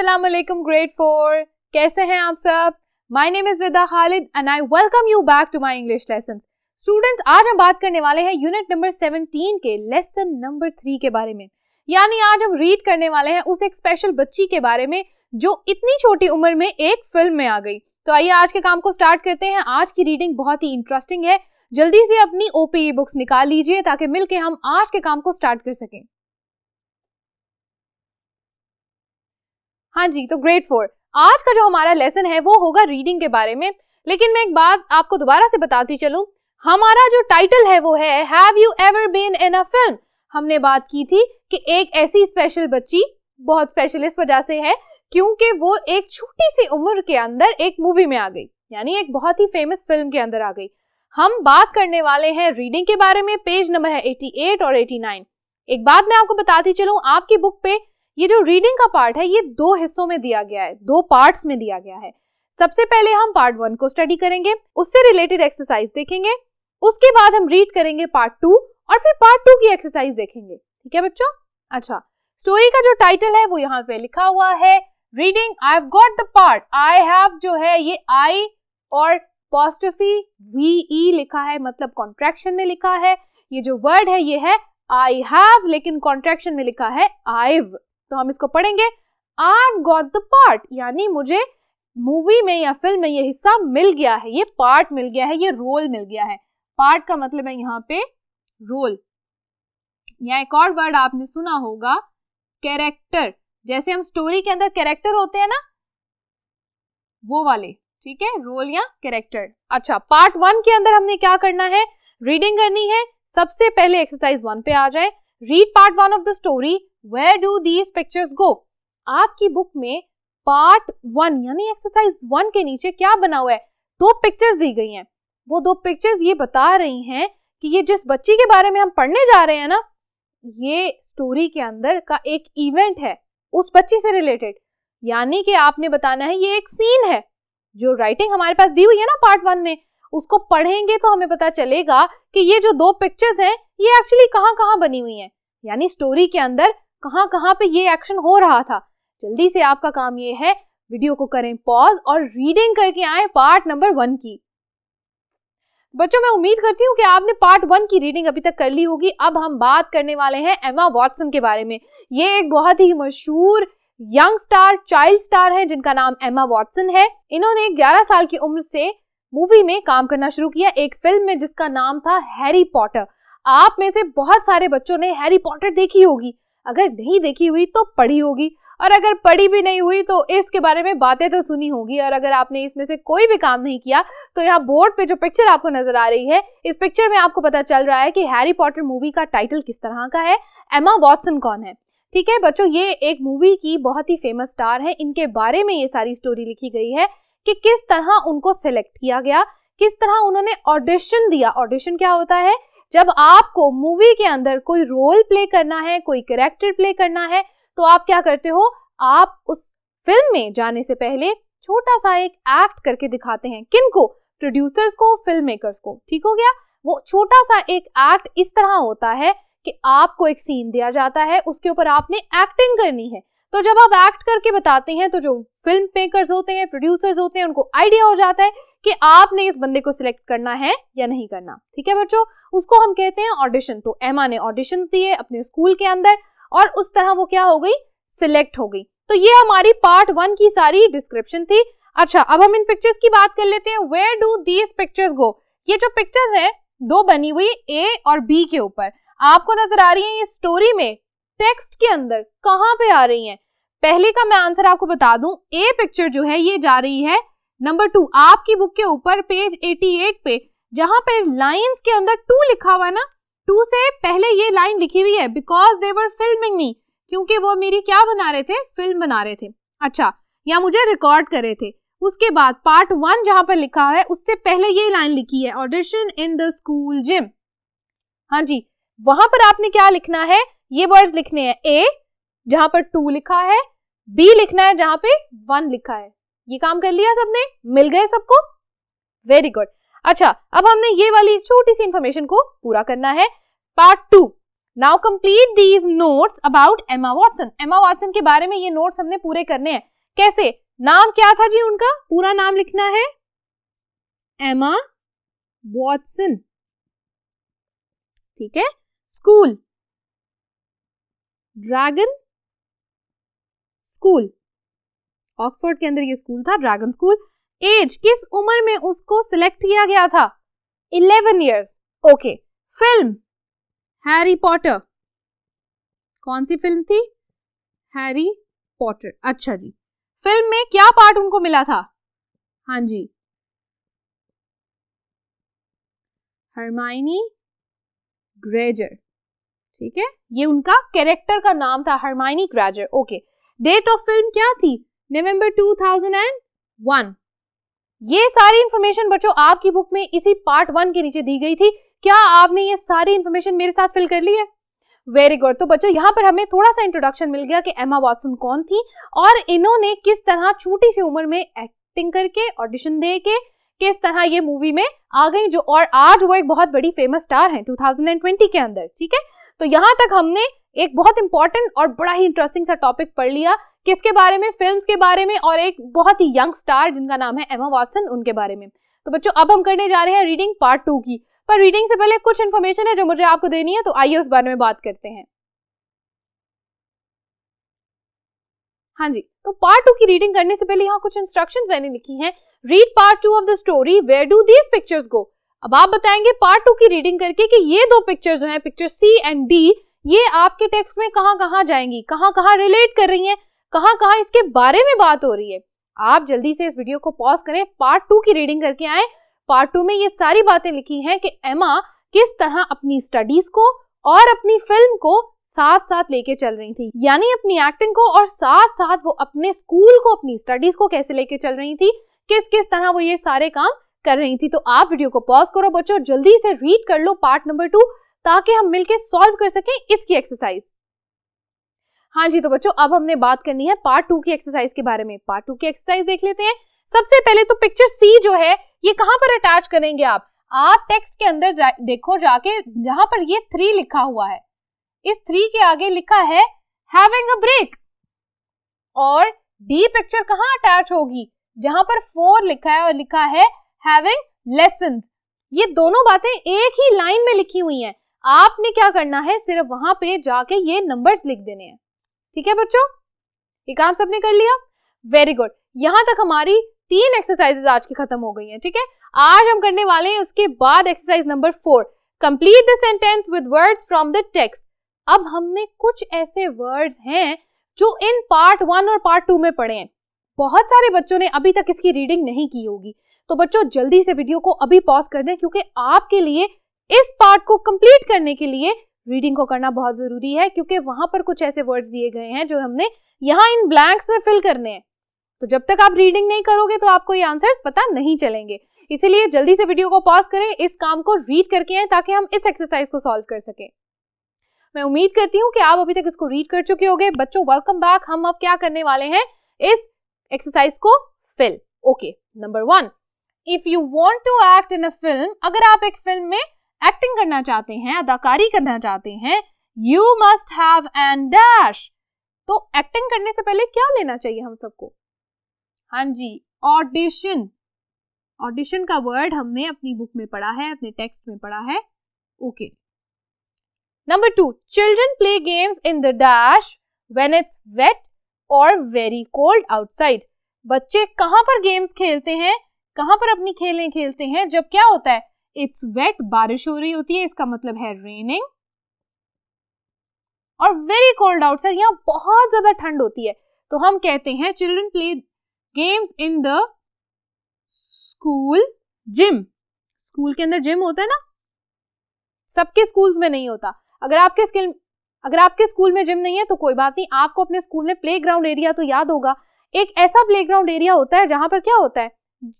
अस्सलाम वालेकुम ग्रेड 4, कैसे हैं आप सब? My name is Rida Khalid and I welcome you back to my English lessons. Students, आज हम बात करने वाले हैं यूनिट नंबर 17 के लेसन नंबर 3 के बारे में। यानी आज हम रीड करने वाले हैं उस एक स्पेशल बच्ची के बारे में जो इतनी छोटी उम्र में एक फिल्म में आ गई। तो आइए आज के काम को स्टार्ट करते हैं। आज की रीडिंग बहुत ही इंटरेस्टिंग है। जल्दी से अपनी ओपीई बुक्स निकाल लीजिए ताकि मिलके हम आज के काम को स्टार्ट कर सकें। हाँ जी, तो ग्रेड 4 आज का जो हमारा लेसन है वो होगा रीडिंग के बारे में। लेकिन मैं एक बात आपको दोबारा से बताती चलूं, हमारा जो टाइटल है वो है have you ever been in a film. हमने बात की थी कि एक ऐसी स्पेशल बच्ची बहुत स्पेशल इस वजह से है क्योंकि वो एक छोटी सी उम्र के अंदर एक मूवी में आ गई, यानी एक बहुत ही फेमस फिल्म के अंदर आ गई। हम बात करने वाले हैं रीडिंग के बारे में। पेज नंबर है 88 और 89। एक बात मैं आपको बताती चलूं, आपकी बुक पे ये जो रीडिंग का पार्ट है ये दो हिस्सों में दिया गया है, दो पार्ट्स में दिया गया है। सबसे पहले हम पार्ट 1 को स्टडी करेंगे, उससे रिलेटेड एक्सरसाइज देखेंगे। उसके बाद हम रीड करेंगे पार्ट 2 और फिर पार्ट 2 की एक्सरसाइज देखेंगे। ठीक है बच्चों? अच्छा, स्टोरी का जो टाइटल है वो यहाँ पे लिखा हुआ है reading I have got the part. I have जो है ये आई और अपॉस्ट्रोफी वी लिखा है, मतलब कॉन्ट्रैक्शन में लिखा है। ये जो वर्ड है ये है आई हैव, लेकिन कॉन्ट्रैक्शन में लिखा है आईव। तो हम इसको पढ़ेंगे I have got the part, यानी मुझे मूवी में या फिल्म में ये हिस्सा मिल गया है, ये पार्ट मिल गया है, ये रोल मिल गया है। पार्ट का मतलब है यहाँ पे रोल। यहाँ एक और वर्ड आपने सुना होगा कैरेक्टर। जैसे हम स्टोरी के अंदर कैरेक्टर होते हैं ना, वो वाले। ठीक है, रोल या कैरेक्टर। अच्छा, पार्ट 1 के अंदर हमने क्या करना है, रीडिंग करनी है। सबसे पहले एक्सरसाइज 1 पे आ जाए। Read part 1 of the story, where do these pictures go. आपकी बुक में पार्ट 1 यानी एक्सरसाइज 1 के नीचे क्या बना हुआ है, दो पिक्चर्स दी गई हैं। वो दो पिक्चर्स ये बता रही हैं कि ये जिस बच्ची के बारे में हम पढ़ने जा रहे हैं ना, ये स्टोरी के अंदर का एक इवेंट है उस बच्ची से रिलेटेड। यानी कि आपने बताना है ये एक सीन है। जो राइटिंग हमारे पास दी हुई है ना पार्ट 1 में, उसको पढ़ेंगे तो हमें पता चलेगा कि ये जो दो पिक्चर्स हैं ये एक्चुअली कहाँ बनी हुई हैं, यानी स्टोरी के अंदर कहाँ पे ये एक्शन हो रहा था। जल्दी से आपका काम ये है, वीडियो को करें पॉज और रीडिंग करके आए पार्ट नंबर 1 की। बच्चों, मैं उम्मीद करती हूँ कि आपने पार्ट 1 की रीडिंग अभी तक कर ली होगी। अब हम बात करने वाले हैं एमा वॉटसन के बारे में। ये एक बहुत ही मशहूर यंग स्टार, चाइल्ड स्टार है जिनका नाम एमा वॉटसन है। इन्होंने 11 साल की उम्र से मूवी में काम करना शुरू किया, एक फिल्म में जिसका नाम था हैरी पॉटर। आप में से बहुत सारे बच्चों ने हैरी पॉटर देखी होगी, अगर नहीं देखी हुई तो पढ़ी होगी, और अगर पढ़ी भी नहीं हुई तो इसके बारे में बातें तो सुनी होगी। और अगर आपने इसमें से कोई भी काम नहीं किया तो यहाँ बोर्ड पे जो पिक्चर आपको नजर आ रही है, इस पिक्चर में आपको पता चल रहा है कि हैरी पॉटर मूवी का टाइटल किस तरह का है, एमा वॉटसन कौन है। ठीक है बच्चों, ये एक मूवी की बहुत ही फेमस स्टार है। इनके बारे में ये सारी स्टोरी लिखी गई है कि किस तरह उनको सिलेक्ट किया गया, किस तरह उन्होंने ऑडिशन दिया। ऑडिशन क्या होता है, जब आपको मूवी के अंदर कोई रोल प्ले करना है, कोई कैरेक्टर प्ले करना है, तो आप क्या करते हो, आप उस फिल्म में जाने से पहले छोटा सा एक एक्ट करके दिखाते हैं। किनको? प्रोड्यूसर्स को, फिल्म मेकर्स को। ठीक हो गया? वो छोटा सा एक एक्ट इस तरह होता है कि आपको एक सीन दिया जाता है, उसके ऊपर आपने एक्टिंग करनी है। तो जब आप एक्ट करके बताते हैं तो जो फिल्म मेकर्स होते हैं, प्रोड्यूसर्स होते हैं, उनको आइडिया हो जाता है कि आपने इस बंदे को सिलेक्ट करना है या नहीं करना। ठीक है बच्चों, उसको हम कहते हैं ऑडिशन। तो एमा ने ऑडिशंस दिए अपने स्कूल के अंदर और उस तरह वो क्या हो गई, सिलेक्ट हो गई। तो ये हमारी पार्ट 1 की सारी डिस्क्रिप्शन थी। अच्छा, अब हम इन पिक्चर्स की बात कर लेते हैं। वेयर डू दीज पिक्चर्स गो। ये जो पिक्चर्स है दो बनी हुई ए और बी के ऊपर आपको नजर आ रही है, ये स्टोरी में टेक्स्ट के अंदर कहाँ पे आ रही हैं। पहले का मैं आंसर आपको बता दूं, ए पिक्चर जो है ये जा रही है नंबर 2 आपकी बुक के ऊपर पेज 88 पे, जहां पे लाइंस के अंदर 2 लिखा हुआ है ना, 2 से पहले ये लाइन लिखी हुई है बिकॉज दे वर फिल्मिंग मी, क्योंकि वो मेरी क्या बना रहे थे, फिल्म बना रहे थे। अच्छा, या मुझे रिकॉर्ड कर रहे थे। उसके बाद पार्ट 1 जहां पर लिखा है उससे पहले ये लाइन लिखी है audition in the school gym. हाँ जी, वहां पर आपने क्या लिखना है, ये वर्ड्स लिखने हैं, ए जहां पर 2 लिखा है, बी लिखना है जहां पे 1 लिखा है। ये काम कर लिया सबने, मिल गए सबको, वेरी गुड। अच्छा, अब हमने ये वाली छोटी सी इंफॉर्मेशन को पूरा करना है। Part 2, now complete these notes about Emma Watson. Emma Watson के बारे में ये नोट्स हमने पूरे करने हैं। कैसे? नाम क्या था जी उनका? पूरा नाम लिखना है एमा वॉटसन, ठीक है। स्कूल ड्रैगन स्कूल, ऑक्सफोर्ड के अंदर ये स्कूल था, ड्रैगन स्कूल। एज, किस उम्र में उसको सिलेक्ट किया गया था? 11 years, okay. Film Harry Potter, कौन सी फिल्म थी? हैरी पॉटर, अच्छा जी। फिल्म में क्या पार्ट उनको मिला था? हाँ जी, हरमाइनी ग्रेंजर, ठीक है, ये उनका कैरेक्टर का नाम था, Hermione Granger, okay. Date of film क्या थी? नवंबर 2001। ये सारी इंफॉर्मेशन बच्चों आपकी बुक में इसी पार्ट 1 के नीचे दी गई थी। क्या आपने ये सारी इंफॉर्मेशन मेरे साथ फिल कर ली है? Very good. तो बच्चों यहाँ पर हमें थोड़ा सा इंट्रोडक्शन मिल गया कि एमा वॉटसन कौन थी और इन्होंने किस तरह छोटी सी उम्र में एक्टिंग करके, ऑडिशन दे के किस तरह ये मूवी में आ गई, जो और आज वो एक बहुत बड़ी फेमस स्टार है 2020 के अंदर, ठीक है। तो यहाँ तक हमने एक बहुत इंपॉर्टेंट और बड़ा ही इंटरेस्टिंग सा टॉपिक पढ़ लिया, किसके बारे में? फिल्म्स के बारे में, और एक बहुत ही यंग स्टार जिनका नाम है एमा वॉटसन, उनके बारे में। तो बच्चों अब हम करने जा रहे हैं रीडिंग पार्ट 2 की, पर रीडिंग से पहले कुछ इन्फॉर्मेशन है जो मुझे आपको देनी है, तो आइए उस बारे में बात करते हैं। हाँ जी, तो पार्ट 2 की रीडिंग करने से पहले यहाँ कुछ इंस्ट्रक्शंस मैंने लिखी हैं। Read part 2 of the story, where do these pictures go. अब आप बताएंगे पार्ट 2 की रीडिंग करके कि ये दो पिक्चर्स जो हैं, पिक्चर सी एंड डी, ये आपके टेक्स्ट में कहाँ कहाँ जाएंगी, कहाँ कहाँ रिलेट कर रही हैं, कहाँ कहाँ इसके बारे में बात हो रही है। आप जल्दी से इस वीडियो को पॉज करें, पार्ट 2 की रीडिंग करके आए। पार्ट 2 में ये सारी बातें लिखी हैं कि एमा किस तरह अपनी स्टडीज को और अपनी फिल्म को साथ साथ लेके चल रही थी, यानी अपनी एक्टिंग को और साथ साथ वो अपने स्कूल को, अपनी स्टडीज को कैसे लेके चल रही थी, किस किस तरह वो ये सारे काम कर रही थी। तो आप वीडियो को पॉज करो बच्चों, जल्दी से रीड कर लो पार्ट नंबर 2, ताकि हम मिलके सॉल्व कर सकें इसकी एक्सरसाइज। हाँ जी, तो बच्चों अब हमने बात करनी है पार्ट 2 की एक्सरसाइज के बारे में। पार्ट 2 की एक्सरसाइज देख लेते हैं। सबसे पहले तो पिक्चर सी जो है, ये कहां पर अटैच करेंगे आप टेक्स्ट के अंदर देखो जाके, जहां पर ये 3 लिखा हुआ है, इस 3 के आगे लिखा है हैविंग अ ब्रेक, और डी पिक्चर कहां अटैच होगी? जहां पर 4 लिखा है और लिखा है हैविंग लेसन्स। ये दोनों बातें एक ही लाइन में लिखी हुई हैं। आपने क्या करना है, सिर्फ वहां पे जाके ये नंबर्स लिख देने हैं, ठीक है बच्चों? ये काम सबने कर लिया? Very good. यहां तक हमारी 3 एक्सरसाइजेज आज की खत्म हो गई हैं, ठीक है। आज हम करने वाले हैं उसके बाद exercise number 4, complete the sentence with words from the text. अब हमने कुछ ऐसे वर्ड्स हैं जो इन पार्ट 1 और पार्ट 2 में पढ़े हैं। बहुत सारे बच्चों ने अभी तक इसकी रीडिंग नहीं की होगी, तो बच्चों जल्दी से वीडियो को अभी पॉज कर दें, क्योंकि आपके लिए इस पार्ट को कंप्लीट करने के लिए रीडिंग को करना बहुत जरूरी है, क्योंकि वहां पर कुछ ऐसे वर्ड्स दिए गए हैं जो हमने यहाँ इन ब्लैंक्स में फिल करने हैं। तो जब तक आप रीडिंग नहीं करोगे तो आपको ये आंसर्स पता नहीं चलेंगे। इसीलिए जल्दी से वीडियो को पॉज करें, इस काम को रीड करके आए, ताकि हम इस एक्सरसाइज को सॉल्व कर सकें। मैं उम्मीद करती हूँ कि आप अभी तक इसको रीड कर चुके होंगे। बच्चों वेलकम बैक। हम अब क्या करने वाले हैं, इस एक्सरसाइज को fill. Okay, number 1, if you want to act in a film, अगर आप एक फिल्म में एक्टिंग करना चाहते हैं, अदाकारी करना चाहते हैं, you must have an dash. तो एक्टिंग करने से पहले क्या लेना चाहिए हम सबको? हाँ जी, ऑडिशन। ऑडिशन का वर्ड हमने अपनी बुक में पढ़ा है, अपने टेक्स्ट में पढ़ा है। Okay. Number 2, children play games in the dash when its weight और वेरी कोल्ड आउटसाइड। बच्चे कहां पर गेम्स खेलते हैं, कहां पर अपनी खेलें खेलते हैं जब क्या होता है? इट्स वेट, बारिश हो रही होती है, इसका मतलब है रेनिंग, और वेरी कोल्ड आउटसाइड, यहाँ बहुत ज्यादा ठंड होती है। तो हम कहते हैं children play games in the school gym. School के अंदर जिम होता है ना, सबके स्कूल्स में नहीं होता। अगर आपके स्कूल में जिम नहीं है तो कोई बात नहीं, आपको अपने स्कूल में प्लेग्राउंड एरिया तो याद होगा। एक ऐसा प्लेग्राउंड एरिया होता है जहां पर क्या होता है,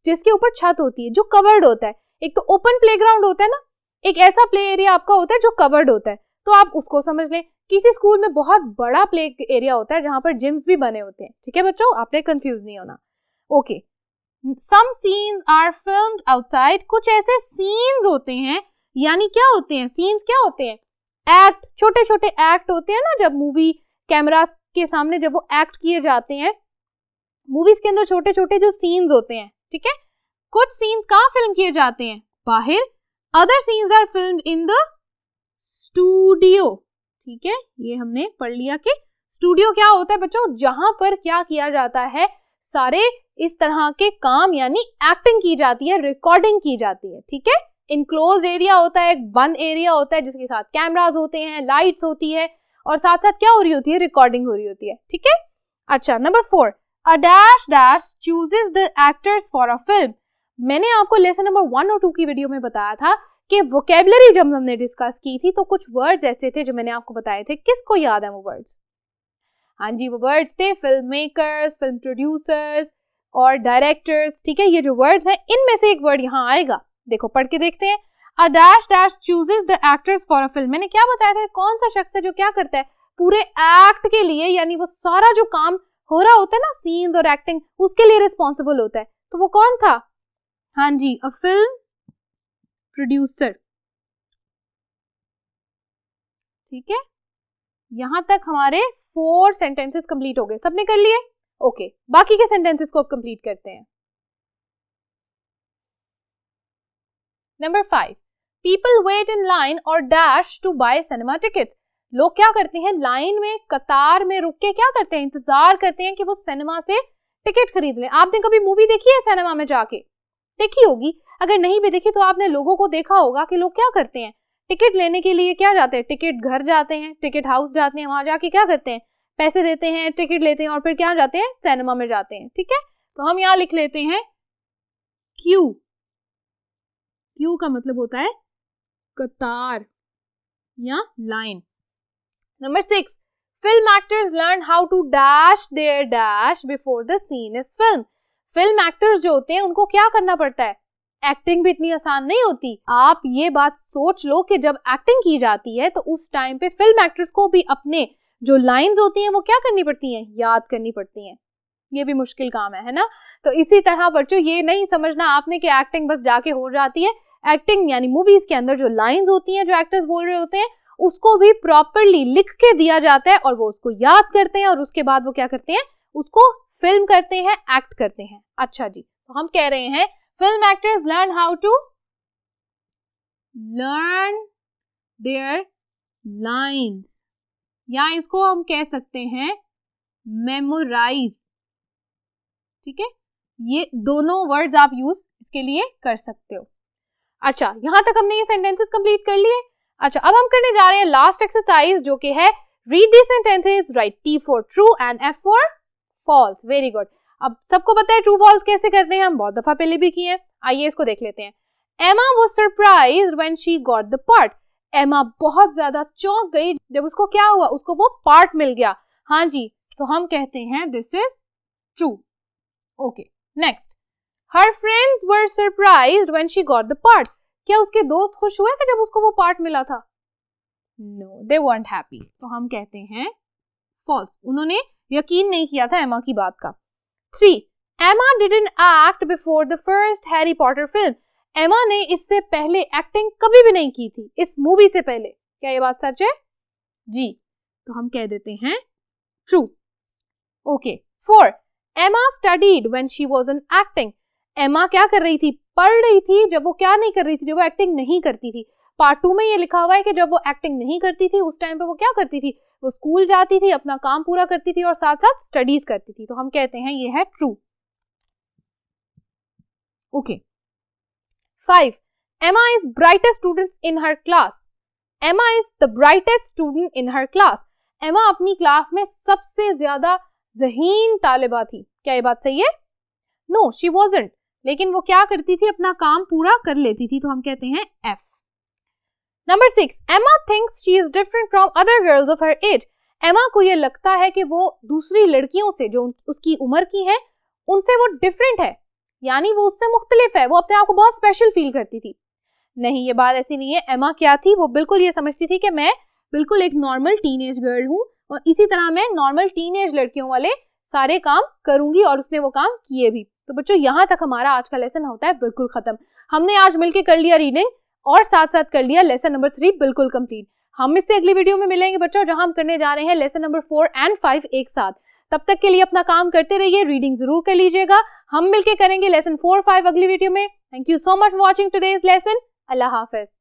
जिसके ऊपर छत होती है, जो कवर्ड होता है। एक तो ओपन प्लेग्राउंड होता है ना, एक ऐसा प्ले एरिया आपका होता है जो कवर्ड होता है। तो आप उसको समझ लें। किसी स्कूल में बहुत बड़ा प्ले एरिया होता है जहां पर जिम्स भी बने होते हैं, ठीक है बच्चों, आपने कंफ्यूज नहीं होना। Okay, some scenes are filmed outside. कुछ ऐसे सीन्स होते हैं, यानी क्या होते हैं सीन्स? क्या होते हैं? एक्ट, छोटे छोटे एक्ट होते हैं ना, जब मूवी कैमरा के सामने जब वो एक्ट किए जाते हैं, मूवीज के अंदर छोटे छोटे जो सीन्स होते हैं, ठीक है, कुछ सीन्स कहाँ फिल्म किए जाते हैं? बाहर. Other scenes are filmed in the studio. ठीक है, ये हमने पढ़ लिया कि स्टूडियो क्या होता है बच्चों? जहां पर क्या किया जाता है, सारे इस तरह के काम यानी एक्टिंग की जाती है, रिकॉर्डिंग की जाती है. ठीक है, इनक्लोज एरिया होता है, एक बंद एरिया होता है जिसके साथ कैमरास होते हैं, लाइट्स होती है और साथ साथ क्या हो रही होती है? रिकॉर्डिंग हो रही होती है. ठीक है. अच्छा, number 4, a dash dash chooses the actors for a film. मैंने आपको लेसन नंबर 1 और 2 की वीडियो में बताया था कि वोकेबलरी जब हमने डिस्कस की थी तो कुछ वर्ड्स ऐसे थे जो मैंने आपको बताए थे. किसको याद है वो वर्ड्स? हाँ जी, वो वर्ड्स थे फिल्म मेकर्स, फिल्म प्रोड्यूसर्स और डायरेक्टर्स. ठीक है, ये जो वर्ड्स हैं इनमें से एक वर्ड यहाँ आएगा. देखो पढ़ के देखते हैं. A dash dash chooses the actors for a film. मैंने क्या बताया था? कौन सा शख्स है जो क्या करता है पूरे एक्ट के लिए, यानी वो सारा जो काम हो रहा होता है ना, सीन्स और एक्टिंग, उसके लिए रिस्पॉन्सिबल होता है. तो वो कौन था? हाँ जी, अ फिल्म प्रोड्यूसर. ठीक है, यहां तक हमारे 4 सेंटेंसेस कंप्लीट हो गए. सबने कर लिए? ओके, बाकी के सेंटेंसेस को अब कंप्लीट करते हैं. Number 5, people wait in line और dash to buy cinema ticket. लोग क्या करते हैं? लाइन में, कतार में रुक के क्या करते हैं? इंतजार करते हैं कि वो सिनेमा से टिकट खरीद लें. आपने कभी मूवी देखी है सिनेमा में जाके? देखी होगी. अगर नहीं भी देखी तो आपने लोगों को देखा होगा कि लोग क्या करते हैं? टिकट लेने के लिए क्या जाते हैं? टिकट घर जाते हैं, टिकट हाउस जाते हैं, वहां जाके क्या करते हैं? पैसे देते हैं, टिकट लेते हैं और फिर क्या जाते हैं? सिनेमा में जाते हैं. ठीक है, तो हम यहाँ लिख लेते हैं क्यू. क्यू का मतलब होता है कतार या line. Number 6, film actors learn how to dash there dash before the scene is film. Film actors जो होते हैं उनको क्या करना पड़ता है? एक्टिंग भी इतनी आसान नहीं होती. आप ये बात सोच लो कि जब एक्टिंग की जाती है तो उस टाइम पे फिल्म एक्टर्स को भी अपने जो लाइंस होती हैं वो क्या करनी पड़ती हैं? याद करनी पड़ती हैं. ये भी मुश्किल काम है ना. तो इसी तरह बच्चों ये नहीं समझना आपने कि एक्टिंग बस जाके हो जाती है. एक्टिंग यानी मूवीज के अंदर जो लाइंस होती हैं, जो एक्टर्स बोल रहे होते हैं, उसको भी प्रॉपरली लिख के दिया जाता है और वो उसको याद करते हैं और उसके बाद वो क्या करते हैं? उसको फिल्म करते हैं, एक्ट करते हैं. अच्छा जी, तो हम कह रहे हैं film actors learn how to learn their lines, या इसको हम कह सकते हैं मेमोराइज. ठीक है, ये दोनों वर्ड्स आप यूज इसके लिए कर सकते हो. अच्छा, यहां तक हमने ये सेंटेंसेस कंप्लीट कर लिए. अच्छा, अब हम करने जा रहे हैं लास्ट एक्सरसाइज जो कि है read the sentences, write T for true and F for false. Very good. अब सबको पता है ट्रू फॉल्स कैसे करते हैं, हम बहुत दफा पहले भी किए हैं. आइए इसको देख लेते हैं. एमा was surprised when she got the part. एमा बहुत ज्यादा चौंक गई जब उसको क्या हुआ? उसको वो पार्ट मिल गया. हाँ जी, तो हम कहते हैं this is true. Okay, next. Her friends were surprised when she got the part. क्या उसके दोस्त खुश हुए थे जब उसको वो पार्ट मिला था? नो, दे weren't हैप्पी. तो हम कहते हैं फॉल्स. उन्होंने यकीन नहीं किया था एमा की बात का. 3, एमा didn't act before the first Harry Potter film. एमा ने इससे पहले एक्टिंग कभी भी नहीं की थी, इस मूवी से पहले. क्या ये बात सच है? जी, तो हम कह देते हैं ट्रू. ओके. 4, एमा studied when she wasn't acting. एमा क्या कर रही थी? पढ़ रही थी जब वो क्या नहीं कर रही थी? जब वो एक्टिंग नहीं करती थी. पार्ट 2 में ये लिखा हुआ है कि जब वो एक्टिंग नहीं करती थी उस टाइम पे वो क्या करती थी? वो स्कूल जाती थी, अपना काम पूरा करती थी और साथ साथ स्टडीज करती थी. तो हम कहते हैं ये है true. Okay. 5, Emma is brightest student in her class. Emma is the brightest student in her class. Emma अपनी क्लास में सबसे ज्यादा ज़हीन तालिबा थी. क्या ये बात सही है? No, she wasn't. लेकिन वो क्या करती थी? अपना काम पूरा कर लेती थी. तो हम कहते हैं F. Number 6, Emma thinks she is different from other girls of her age. Emma को ये लगता है कि वो दूसरी लड़कियों से जो उसकी उम्र की है उनसे वो डिफरेंट है, यानी वो उससे मुख्तलिफ है. वो अपने आप को बहुत स्पेशल फील करती थी. नहीं, ये बात ऐसी नहीं है. एमा क्या थी? वो बिल्कुल ये समझती थी कि मैं बिल्कुल एक नॉर्मल टीनेज गर्ल हूँ और इसी तरह मैं नॉर्मल टीनेज लड़कियों वाले सारे काम करूंगी और उसने वो काम किए भी. तो बच्चों यहाँ तक हमारा आज का लेसन होता है बिल्कुल खत्म. हमने आज मिलके कर लिया रीडिंग और साथ साथ कर लिया लेसन नंबर 3 बिल्कुल कंप्लीट. हम इससे अगली वीडियो में मिलेंगे बच्चों, जहां हम करने जा रहे हैं लेसन नंबर 4 एंड 5 एक साथ। तब तक के लिए अपना काम करते रहिए, रीडिंग जरूर कर लीजिएगा। हम मिलके करेंगे लेसन 4 5 अगली वीडियो में। Thank you so much for watching today's lesson. Allah Hafiz.